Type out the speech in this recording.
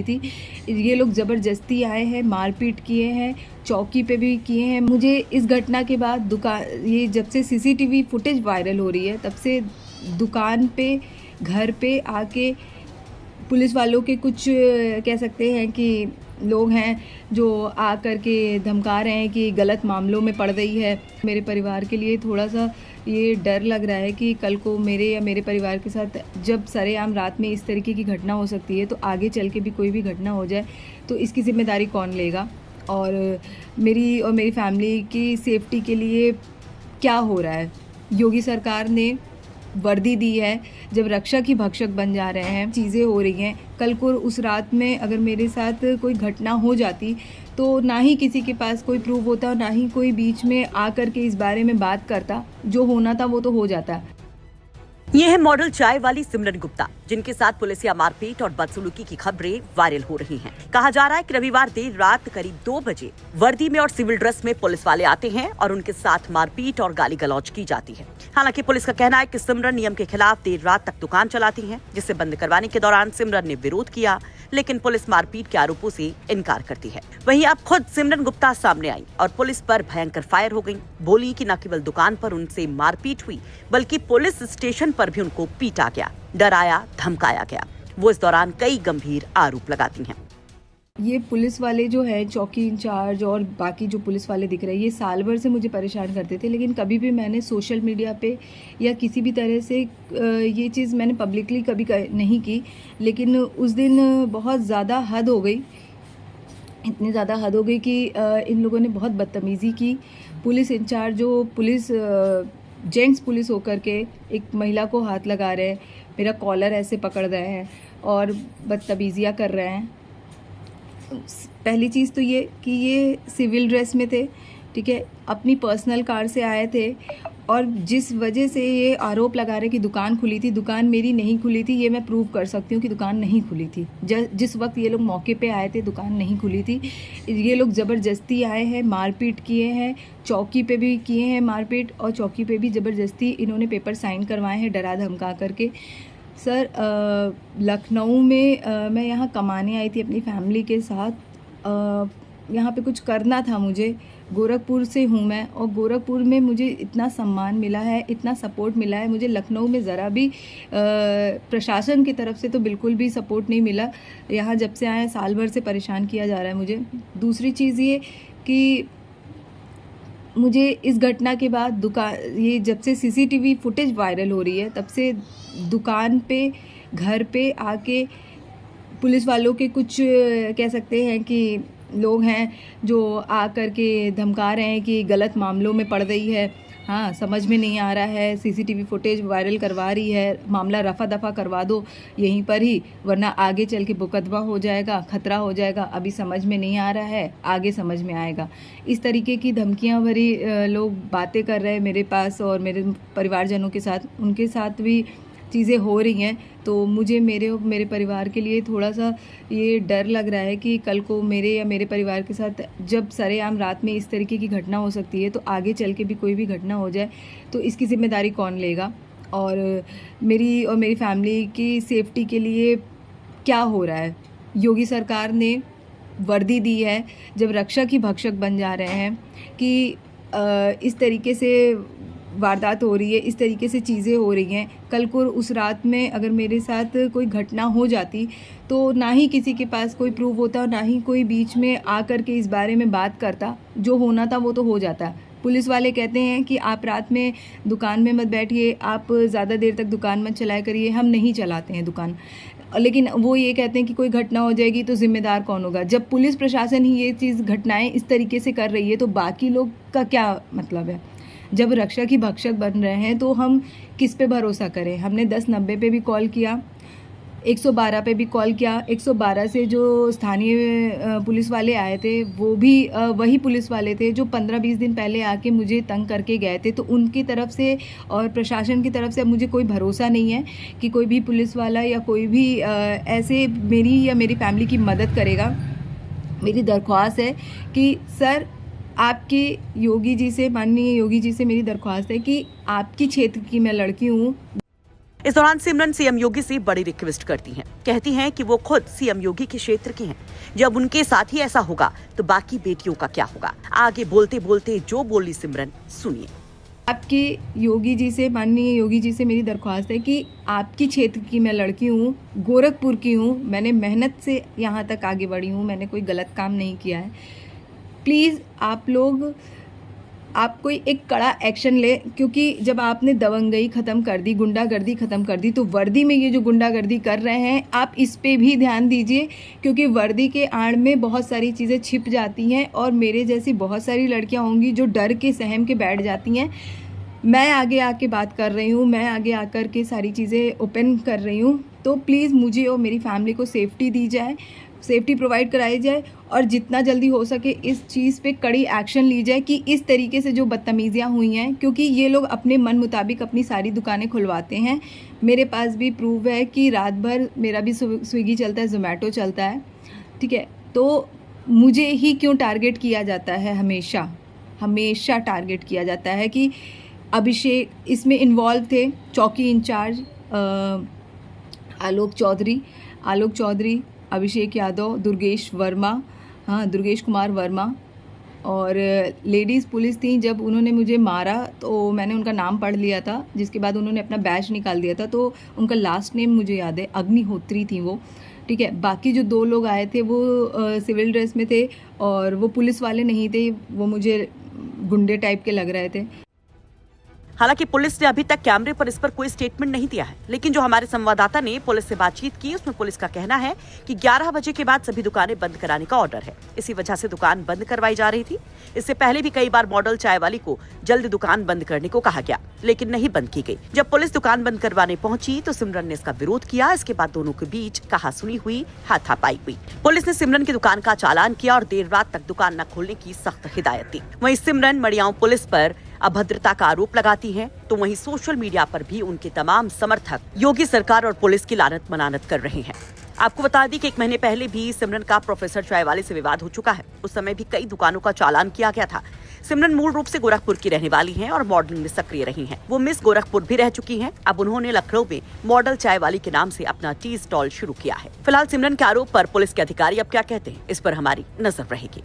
थी। ये लोग ज़बरदस्ती आए हैं, मारपीट किए हैं, चौकी पे भी किए हैं। मुझे इस घटना के बाद ये जब से सीसीटीवी फुटेज वायरल हो रही है तब से दुकान पे, घर पे आके पुलिस वालों के कुछ कह सकते हैं कि लोग हैं जो आ कर के धमका रहे हैं कि गलत मामलों में पड़ रही है। मेरे परिवार के लिए थोड़ा सा ये डर लग रहा है कि कल को मेरे या मेरे परिवार के साथ जब सरेआम रात में इस तरीके की घटना हो सकती है तो आगे चल के भी कोई भी घटना हो जाए तो इसकी ज़िम्मेदारी कौन लेगा, और मेरी फैमिली की सेफ्टी के लिए क्या हो रहा है। योगी सरकार ने वर्दी दी है, जब रक्षक ही भक्षक बन जा रहे हैं, चीज़ें हो रही हैं। कल को उस रात में अगर मेरे साथ कोई घटना हो जाती तो ना ही किसी के पास कोई प्रूफ होता और ना ही कोई बीच में आकर के इस बारे में बात करता। जो होना था वो तो हो जाता। ये है मॉडल चाय वाली सिमरन गुप्ता, जिनके साथ पुलिसिया मारपीट और बदसलूकी की खबरें वायरल हो रही हैं। कहा जा रहा है कि रविवार देर रात करीब 2 बजे वर्दी में और सिविल ड्रेस में पुलिस वाले आते हैं और उनके साथ मारपीट और गाली गलौज की जाती है। हालांकि पुलिस का कहना है कि सिमरन नियम के खिलाफ देर रात तक दुकान चलाती हैं, जिसे बंद करवाने के दौरान सिमरन ने विरोध किया, लेकिन पुलिस मारपीट के आरोपों से इनकार करती है। वहीं अब खुद सिमरन गुप्ता सामने आई और पुलिस पर भयंकर फायर हो गई। बोली कि न केवल दुकान पर उनसे मारपीट हुई बल्कि पुलिस स्टेशन पर भी उनको पीटा गया, डराया, धमकाया गया। वो इस दौरान कई गंभीर आरोप लगाती हैं। ये पुलिस वाले जो है, चौकी इंचार्ज और बाकी जो पुलिस वाले दिख रहे हैं, ये साल भर से मुझे परेशान करते थे, लेकिन कभी भी मैंने सोशल मीडिया पे या किसी भी तरह से ये चीज़ मैंने पब्लिकली कभी नहीं की। लेकिन उस दिन बहुत ज़्यादा हद हो गई, इतनी ज़्यादा हद हो गई कि इन लोगों ने बहुत बदतमीज़ी की। पुलिस इंचार्ज जो जेंट्स पुलिस होकर के एक महिला को हाथ लगा रहे हैं, मेरा कॉलर ऐसे पकड़ रहे हैं और बदतमीज़ियाँ कर रहे हैं। पहली चीज़ तो ये कि ये सिविल ड्रेस में थे, ठीक है, अपनी पर्सनल कार से आए थे, और जिस वजह से ये आरोप लगा रहे कि दुकान खुली थी, दुकान मेरी नहीं खुली थी। ये मैं प्रूव कर सकती हूँ कि दुकान नहीं खुली थी। जिस वक्त ये लोग मौके पे आए थे दुकान नहीं खुली थी। ये लोग ज़बरदस्ती आए हैं, मारपीट किए हैं, चौकी पे भी किए हैं मारपीट, और चौकी पे भी ज़बरदस्ती इन्होंने पेपर साइन करवाए हैं डरा धमका करके। सर, लखनऊ में मैं यहाँ कमाने आई थी अपनी फैमिली के साथ। यहाँ पे कुछ करना था मुझे। गोरखपुर से हूँ मैं, और गोरखपुर में मुझे इतना सम्मान मिला है, इतना सपोर्ट मिला है। मुझे लखनऊ में ज़रा भी प्रशासन की तरफ से तो बिल्कुल भी सपोर्ट नहीं मिला। यहाँ जब से आए साल भर से परेशान किया जा रहा है मुझे। दूसरी चीज़ ये कि मुझे इस घटना के बाद ये जब से सीसीटीवी फुटेज वायरल हो रही है तब से दुकान पे, घर पे आके पुलिस वालों के कुछ कह सकते हैं कि लोग हैं जो आ कर के धमका रहे हैं कि गलत मामलों में पड़ रही है। हाँ, समझ में नहीं आ रहा है, सीसीटीवी फुटेज वायरल करवा रही है, मामला रफा दफा करवा दो यहीं पर ही, वरना आगे चल के मुकदमा हो जाएगा, खतरा हो जाएगा। अभी समझ में नहीं आ रहा है, आगे समझ में आएगा। इस तरीके की धमकियां भरी लोग बातें कर रहे हैं मेरे पास और मेरे परिवारजनों के साथ, उनके साथ भी चीज़ें हो रही हैं। तो मुझे मेरे परिवार के लिए थोड़ा सा ये डर लग रहा है कि कल को मेरे या मेरे परिवार के साथ जब सरेआम रात में इस तरीके की घटना हो सकती है तो आगे चल के भी कोई भी घटना हो जाए तो इसकी ज़िम्मेदारी कौन लेगा, और मेरी फैमिली की सेफ्टी के लिए क्या हो रहा है। योगी सरकार ने वर्दी दी है, जब रक्षक ही भक्षक बन जा रहे हैं कि इस तरीके से वारदात हो रही है, इस तरीके से चीज़ें हो रही हैं। कल को उस रात में अगर मेरे साथ कोई घटना हो जाती तो ना ही किसी के पास कोई प्रूफ होता और ना ही कोई बीच में आकर के इस बारे में बात करता। जो होना था वो तो हो जाता। पुलिस वाले कहते हैं कि आप रात में दुकान में मत बैठिए, आप ज़्यादा देर तक दुकान मत चलाया करिए। हम नहीं चलाते हैं दुकान, लेकिन वो ये कहते हैं कि कोई घटना हो जाएगी तो ज़िम्मेदार कौन होगा। जब पुलिस प्रशासन ही ये चीज़ घटनाएं इस तरीके से कर रही है तो बाकी लोग का क्या मतलब है। जब रक्षक ही भक्षक बन रहे हैं तो हम किस पे भरोसा करें। हमने 1090 पे भी कॉल किया, 112 पे भी कॉल किया। 112 से जो स्थानीय पुलिस वाले आए थे वो भी वही पुलिस वाले थे जो 15-20 दिन पहले आके मुझे तंग करके गए थे। तो उनकी तरफ से और प्रशासन की तरफ से अब मुझे कोई भरोसा नहीं है कि कोई भी पुलिस वाला या कोई भी ऐसे मेरी या मेरी फैमिली की मदद करेगा। मेरी दरख्वास्त है कि सर, आपके योगी जी से, माननीय योगी जी से मेरी दरख्वास्त है कि आपकी क्षेत्र की मैं लड़की हूँ, इस दौरान सिमरन सीएम योगी से बड़ी रिक्वेस्ट करती हैं। कहती हैं कि वो खुद सीएम योगी के क्षेत्र की हैं। जब उनके साथ ही ऐसा होगा तो बाकी बेटियों का क्या होगा? आगे बोलते बोलते जो बोली सिमरन, सुनिए। आपके योगी जी से, माननीय योगी जी से मेरी दरख्वास्त है कि आपकी क्षेत्र की मैं लड़की हूँ, गोरखपुर की हूँ, मैंने मेहनत से यहाँ तक आगे बढ़ी हूँ, मैंने कोई गलत काम नहीं किया है। प्लीज़ आप कोई एक कड़ा एक्शन ले, क्योंकि जब आपने दबंगई ख़त्म कर दी, गुंडागर्दी ख़त्म कर दी, तो वर्दी में ये जो गुंडागर्दी कर रहे हैं आप इस पे भी ध्यान दीजिए, क्योंकि वर्दी के आड़ में बहुत सारी चीज़ें छिप जाती हैं और मेरे जैसी बहुत सारी लड़कियां होंगी जो डर के सहम के बैठ जाती हैं। मैं आगे आके बात कर रही हूँ, मैं आगे आकर के सारी चीज़ें ओपन कर रही हूँ, तो प्लीज़ मुझे और मेरी फैमिली को सेफ्टी दी जाए, सेफ्टी प्रोवाइड कराई जाए और जितना जल्दी हो सके इस चीज़ पे कड़ी एक्शन ली जाए कि इस तरीके से जो बदतमीज़ियाँ हुई हैं, क्योंकि ये लोग अपने मन मुताबिक अपनी सारी दुकानें खुलवाते हैं। मेरे पास भी प्रूफ है कि रात भर मेरा भी स्विगी चलता है, ज़ोमैटो चलता है, ठीक है। तो मुझे ही क्यों टारगेट किया जाता है? हमेशा टारगेट किया जाता है कि अभिषेक इसमें इन्वॉल्व थे, चौकी इंचार्ज आलोक चौधरी, अभिषेक यादव, दुर्गेश कुमार वर्मा और लेडीज़ पुलिस थी। जब उन्होंने मुझे मारा तो मैंने उनका नाम पढ़ लिया था, जिसके बाद उन्होंने अपना बैच निकाल दिया था, तो उनका लास्ट नेम मुझे याद है, अग्निहोत्री थी वो, ठीक है। बाकी जो 2 लोग आए थे वो सिविल ड्रेस में थे और वो पुलिस वाले नहीं थे, वो मुझे गुंडे टाइप के लग रहे थे। हालांकि पुलिस ने अभी तक कैमरे पर इस पर कोई स्टेटमेंट नहीं दिया है, लेकिन जो हमारे संवाददाता ने पुलिस से बातचीत की उसमें पुलिस का कहना है कि 11 बजे के बाद सभी दुकानें बंद कराने का ऑर्डर है। इसी वजह से दुकान बंद करवाई जा रही थी। इससे पहले भी कई बार मॉडल चाय वाली को जल्द दुकान बंद करने को कहा गया, लेकिन नहीं बंद की गई। जब पुलिस दुकान बंद करवाने पहुंची तो सिमरन ने इसका विरोध किया। इसके बाद दोनों के बीच कहासुनी हुई, हाथापाई हुई। पुलिस ने सिमरन की दुकान का चालान किया और देर रात तक दुकान न खोलने की सख्त हिदायत दी। वहीं सिमरन मड़ियाओं पुलिस पर अभद्रता का आरोप लगाती हैं, तो वहीं सोशल मीडिया पर भी उनके तमाम समर्थक योगी सरकार और पुलिस की लानत मनानत कर रहे हैं। आपको बता दी कि 1 महीने पहले भी सिमरन का प्रोफेसर चाय वाले से विवाद हो चुका है। उस समय भी कई दुकानों का चालान किया गया था। सिमरन मूल रूप से गोरखपुर की रहने वाली हैं और मॉडलिंग में सक्रिय रही हैं। वो मिस गोरखपुर भी रह चुकी हैं। अब उन्होंने लखनऊ में मॉडल चाय वाली के नाम से अपना टी स्टॉल शुरू किया है। फिलहाल सिमरन के आरोप पर पुलिस के अधिकारी अब क्या कहते हैं, इस पर हमारी नजर रहेगी।